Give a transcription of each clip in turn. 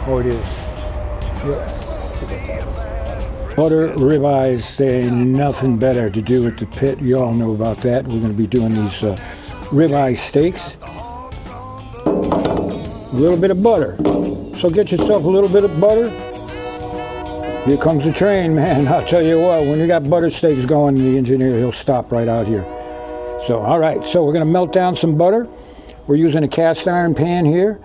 Oh, it is. Yep. Butter ribeyes, say nothing better to do at the pit. You all know about that. We're going to be doing these ribeye steaks. A little bit of butter. So get yourself a little bit of butter. Here comes the train, man. I'll tell you what, when you got butter steaks going, the engineer, he'll stop right out here. So, all right, so we're going to melt down some butter. We're using a cast iron pan here.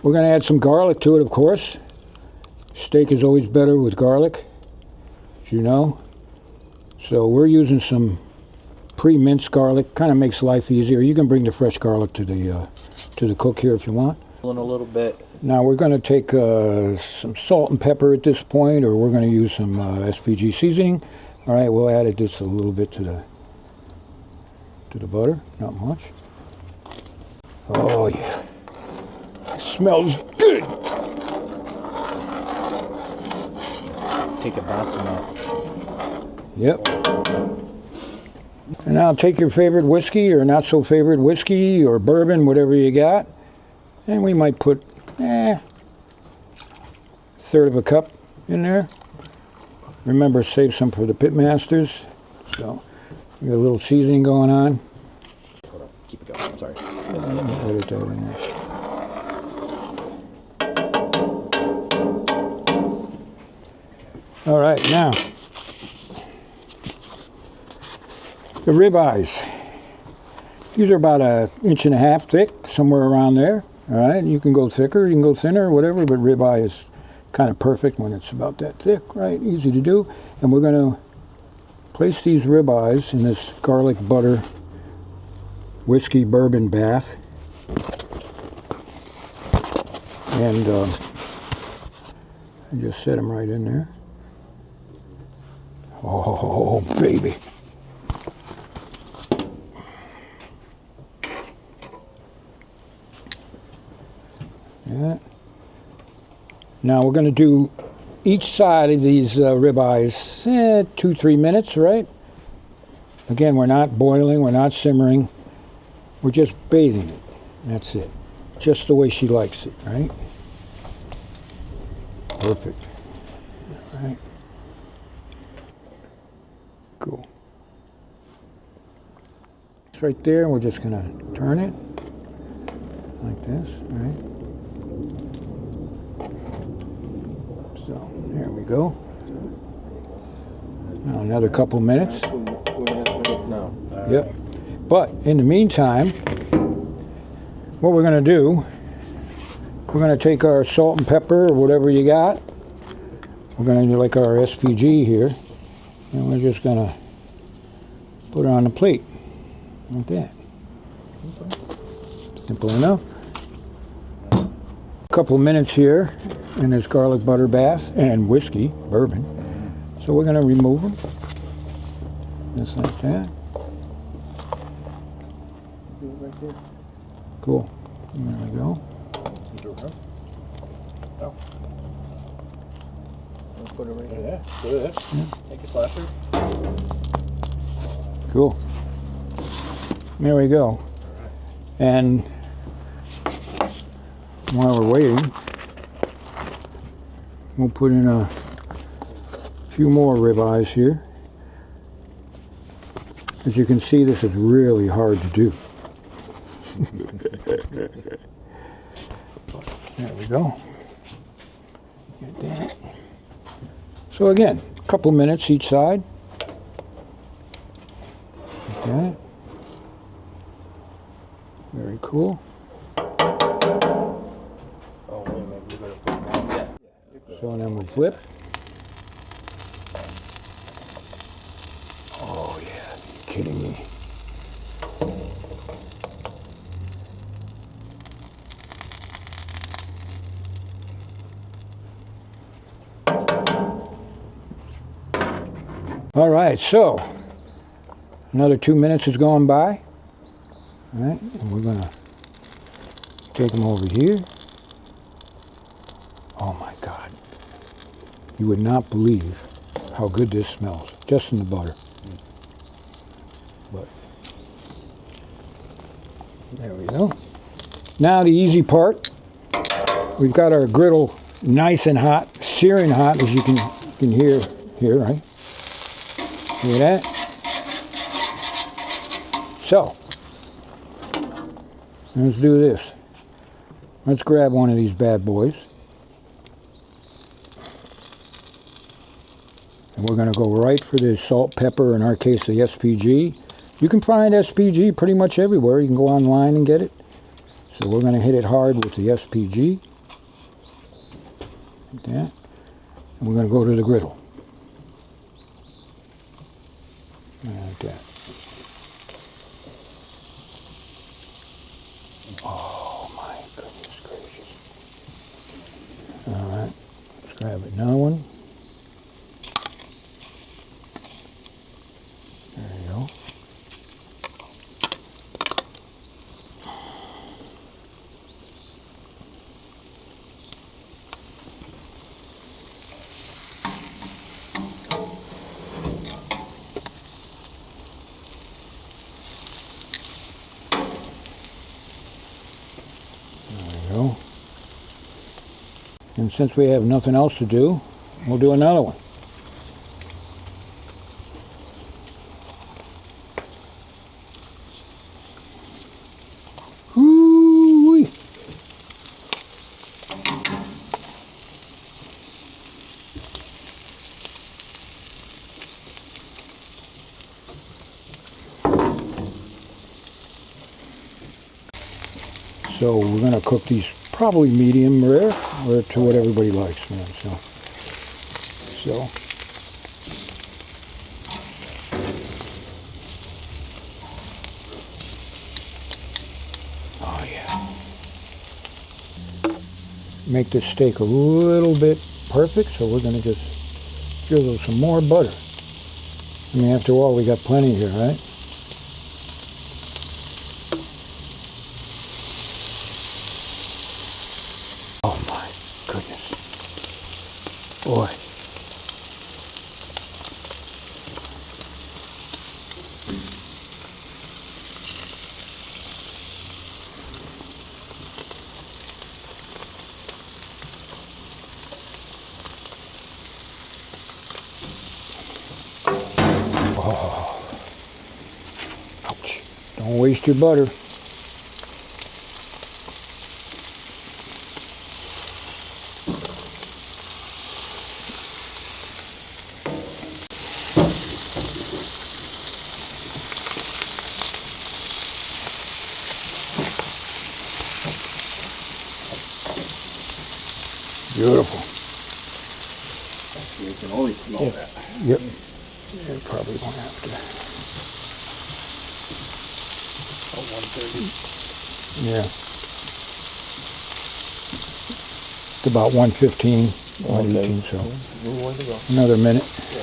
We're going to add some garlic to it, of course. Steak is always better with garlic, as you know. So we're using some pre-minced garlic. Kind of makes life easier. You can bring the fresh garlic to the cook here if you want. A little bit. Now we're going to take some salt and pepper at this point, or we're going to use some SPG seasoning. All right, we'll add just a little bit to the butter, not much. Oh yeah, it smells good. Take a bath from that. Yep. And now take your favorite whiskey or not so favorite whiskey or bourbon, whatever you got, and we might put a third of a cup in there. Remember, save some for the pit masters. So we got a little seasoning going on. Hold on, keep it going. Sorry. Edit that in there. All right, now the ribeyes. These are about 1.5 inches thick, somewhere around there. All right, you can go thicker, you can go thinner, whatever, but ribeye is kind of perfect when it's about that thick, right? Easy to do. And we're going to place these ribeyes in this garlic butter whiskey bourbon bath. And I just set them right in there. Oh, baby. Yeah. Now we're going to do each side of these ribeyes 2-3 minutes, right? Again, we're not boiling, we're not simmering. We're just bathing it. That's it. Just the way she likes it, right? Perfect. All right. Cool. It's right there. We're just going to turn it like this, right? So there we go. Now another couple minutes. 4 minutes now. Yep. But in the meantime, what we're going to do, we're going to take our salt and pepper or whatever you got. We're going to do like our SPG here, and we're just going to put it on the plate like that. Simple enough. A couple minutes here in this garlic butter bath and whiskey, bourbon. So we're going to remove them, just like that. Cool. There we go. Put it right there. Put it there. Yeah. Take a slasher. Cool. There we go. And while we're waiting, we'll put in a few more ribeyes here. As you can see, this is really hard to do. There we go. Get that. So again, a couple minutes each side. Like that. Very cool. Oh, wait a minute. We better put them on. Yeah. So then we flip. Oh yeah, you're kidding me. All right, so another 2 minutes has gone by. All right, and we're gonna take them over here. Oh my God. You would not believe how good this smells, just in the butter. But there we go. Now the easy part. We've got our griddle nice and hot, searing hot, as you can hear here, right? Hear that? So, let's do this. Let's grab one of these bad boys. And we're going to go right for the salt, pepper, in our case the SPG. You can find SPG pretty much everywhere. You can go online and get it. So we're going to hit it hard with the SPG. Like that. And we're going to go to the griddle. Like that. Oh my goodness gracious. Alright, let's grab another one. There you go. And since we have nothing else to do, we'll do another one. Hoo-wee. So we're going to cook these probably medium rare, or to what everybody likes, man. So oh yeah, make this steak a little bit perfect. So we're gonna just drizzle some more butter. I mean, after all, we got plenty here, right? Boy. Oh. Ouch. Don't waste your butter. Beautiful. You can only smell that. Yep. Yeah, probably won't have to. Oh, 130. Yeah. It's about 115, 118, so We're one to go. another minute. Yeah.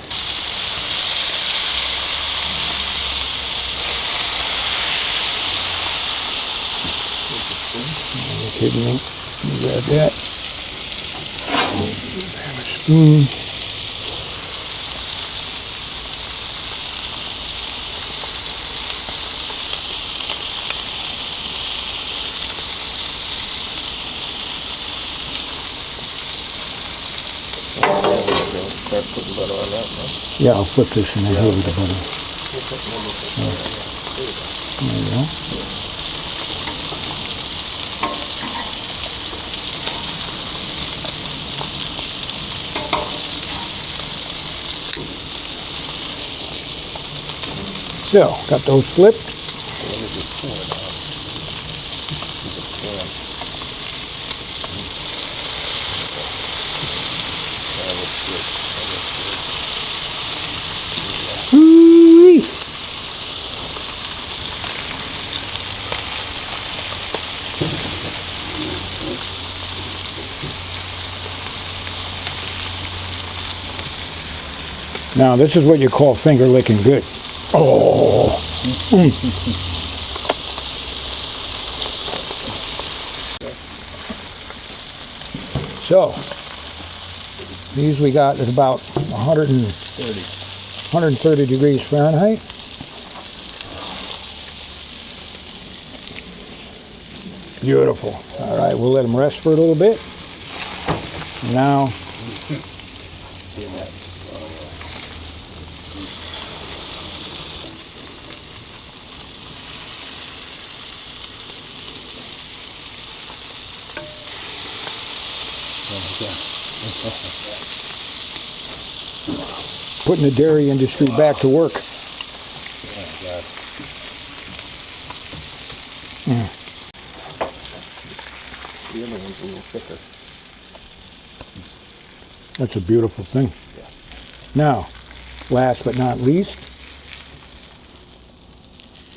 Are you kidding me? Grab that. Grab a spoon. Start putting butter on that, no? Yeah, I'll flip this in there here with the butter. There you go. So, got those flipped. Let me just pour it out. Whoo-wee. Now, this is what you call finger licking good. Oh. So, these we got at about 130 degrees Fahrenheit. Beautiful. All right, we'll let them rest for a little bit. Now, See that? putting the dairy industry back to work. The other one's a little thicker. That's a beautiful thing. Now, last but not least,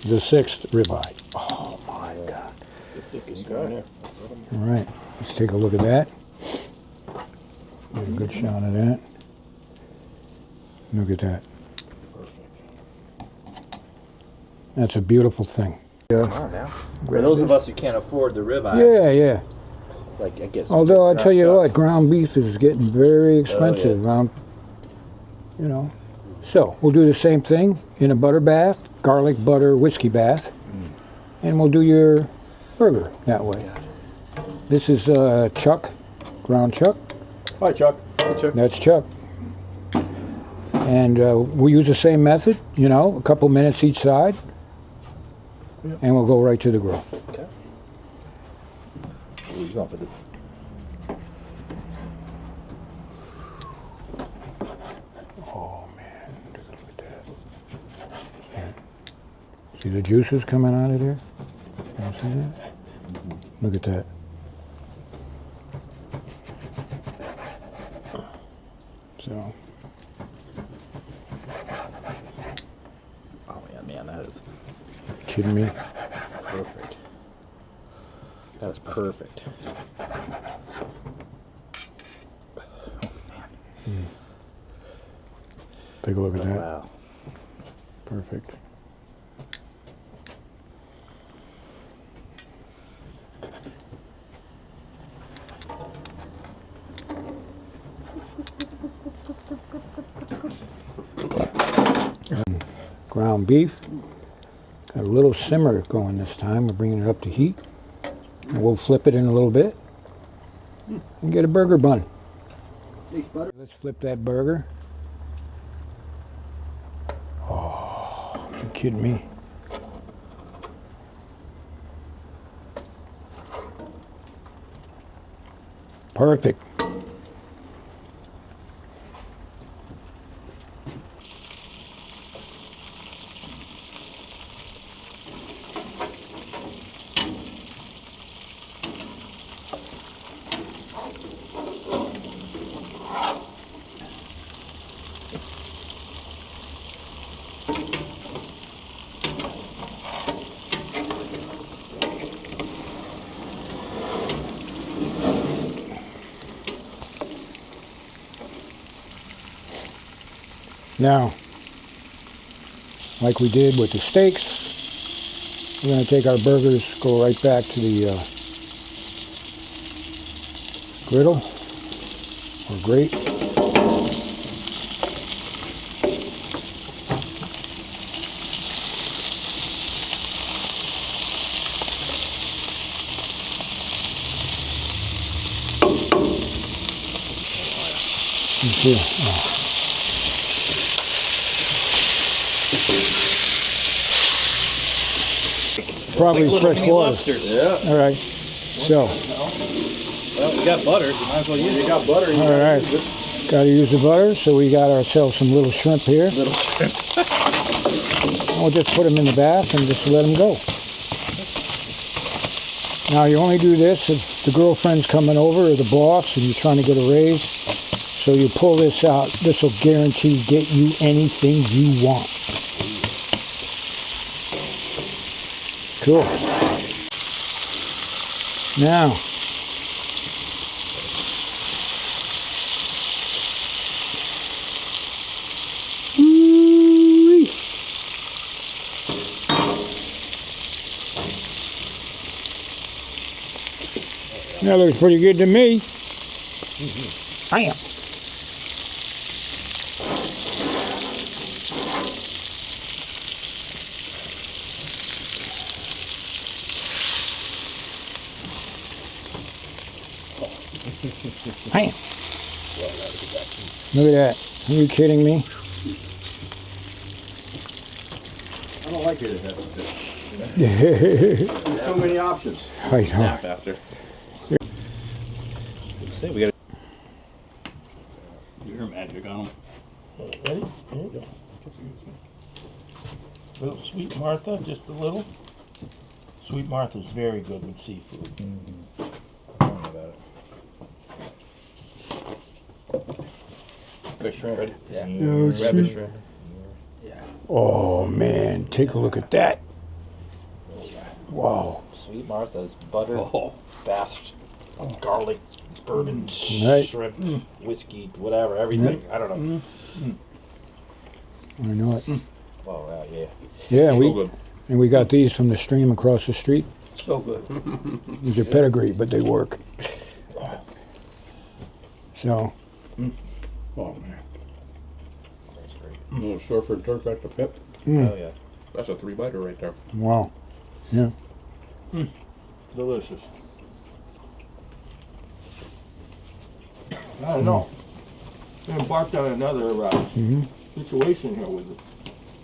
the sixth ribeye. Oh my God. The thickest one there. All right, let's take a look at that. Get a good shot of that. Look at that. Perfect. That's a beautiful thing. Come on now. For those of us who can't afford the ribeye, Yeah, yeah. like I guess. Although I tell you ground what, ground beef is getting very expensive. You know. So we'll do the same thing in a butter bath, garlic butter whiskey bath, and we'll do your burger that way. This is Chuck, ground Chuck. Hi, Chuck. Hi, Chuck. That's Chuck. And we'll use the same method, you know, a couple minutes each side, and we'll go right to the grill. Okay. He's going for the. Oh man, look at that. Yeah. See the juices coming out of there? You see that? Look at that. So. Oh man, that is Kidding me? perfect. That is perfect. Take a look at that. Wow. Perfect. Ground beef. Got a little simmer going this time. We're bringing it up to heat. And we'll flip it in a little bit and get a burger bun. Let's flip that burger. Oh, you kidding me? Perfect. Now, like we did with the steaks, we're going to take our burgers, go right back to the griddle or grate. You see, oh. Probably Like fresh water. lobsters. Yeah. All right. So, Well, you got butter. You might as well use it. You got butter. You all right. Got to use the butter. So we got ourselves some little shrimp here. Little shrimp. We'll just put them in the bath and just let them go. Now you only do this if the girlfriend's coming over or the boss and you're trying to get a raise. So you pull this out. This will guarantee get you anything you want. Cool. Now, ooh-wee. That looks pretty good to me. Bam. Bam. Look at that. Are you kidding me? I don't like it as that. I So many options. know. Nap after. Say we got your magic on them. Ready? There you go. Little Sweet Martha, just a little. Sweet Martha's very good with seafood. Fish shrimp. Yeah. see. Rabbit shrimp. Oh man, take a look at that. Wow. Sweet Martha's butter, Oh. bath, garlic, bourbon, Right. shrimp, whiskey, whatever, everything. I don't know. I know it. Oh, yeah. Yeah, So we good. and we got these from the stream across the street. So good. These are pedigree, but they work. So, Oh man. That's great. Little Shoreford turf at the pip. Oh, yeah. That's a 3-biter right there. wow. Yeah. Delicious. I don't know. I embarked on another situation here with the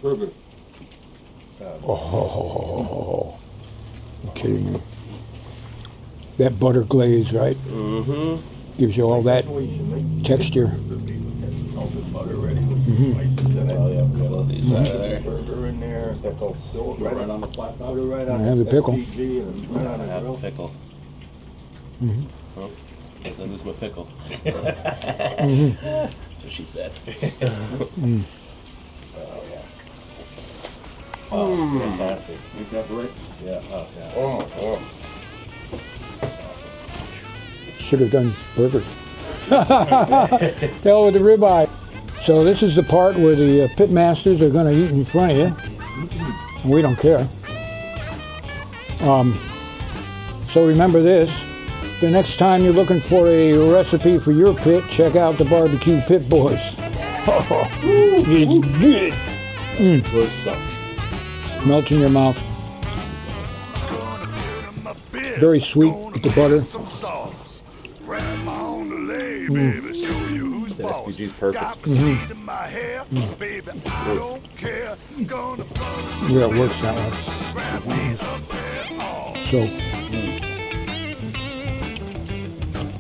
burger. Oh, you're kidding me. That butter glaze, right? Mm-hmm. Gives you all that Situation, texture. melted butter ready with some spices in it. Oh, yeah. A couple of these out of there. Burger in there, pickles. Go right on the flat top. Put it right on I have the pickle. SPG and right on the Have grill. a pickle. Mhm. Oh, guess I lose my pickle. That's what she said. Fantastic. You got the right? Yeah. Oh, yeah. Oh. Should have done burgers. Hell with the ribeye. So this is the part where the pit masters are going to eat in front of you. We don't care. So remember this. The next time you're looking for a recipe for your pit, check out the BBQ Pit Boys. It's good. Good stuff. Melts in your mouth. Very sweet with the butter. The SPG's perfect. Yeah, it works that way. So,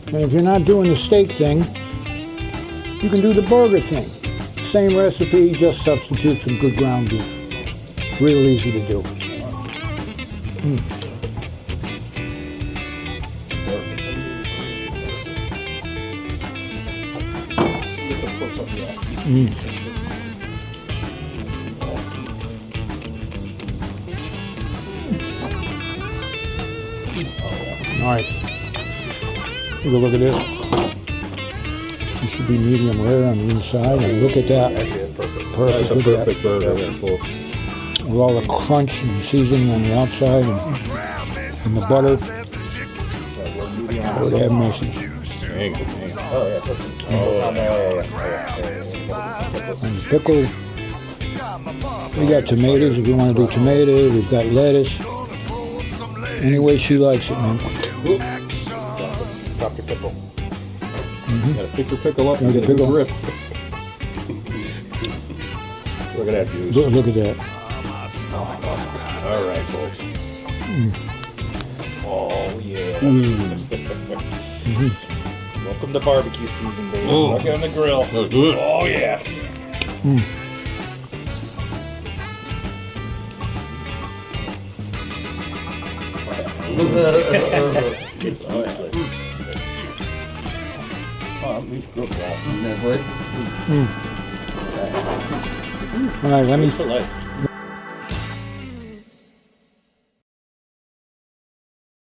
and if you're not doing the steak thing, you can do the burger thing. Same recipe, just substitute some good ground beef. Real easy to do. Nice. Take a look at this. It should be medium rare on the inside. And look at that. Actually, that's perfect. Perfect. That's a Look at perfect burger there, folks. that. With all the crunch and seasoning on the outside and the butter. Oh, they have messy. Oh, yeah. Perfect. Oh, on there. Yeah. And the pickle. We got tomatoes if you want to do tomato. We've got lettuce. Any way she likes it, man. Drop your pickle. Gotta pick your pickle up and Gotta get a good pickle. grip. Look at that juice. Look at that. All right, folks. Oh, yeah. Mm. Welcome to barbecue season, baby. Oh. Look on the grill. That's good. Oh, yeah. It's useless. Oh, we good ball. All right, let me It's a light.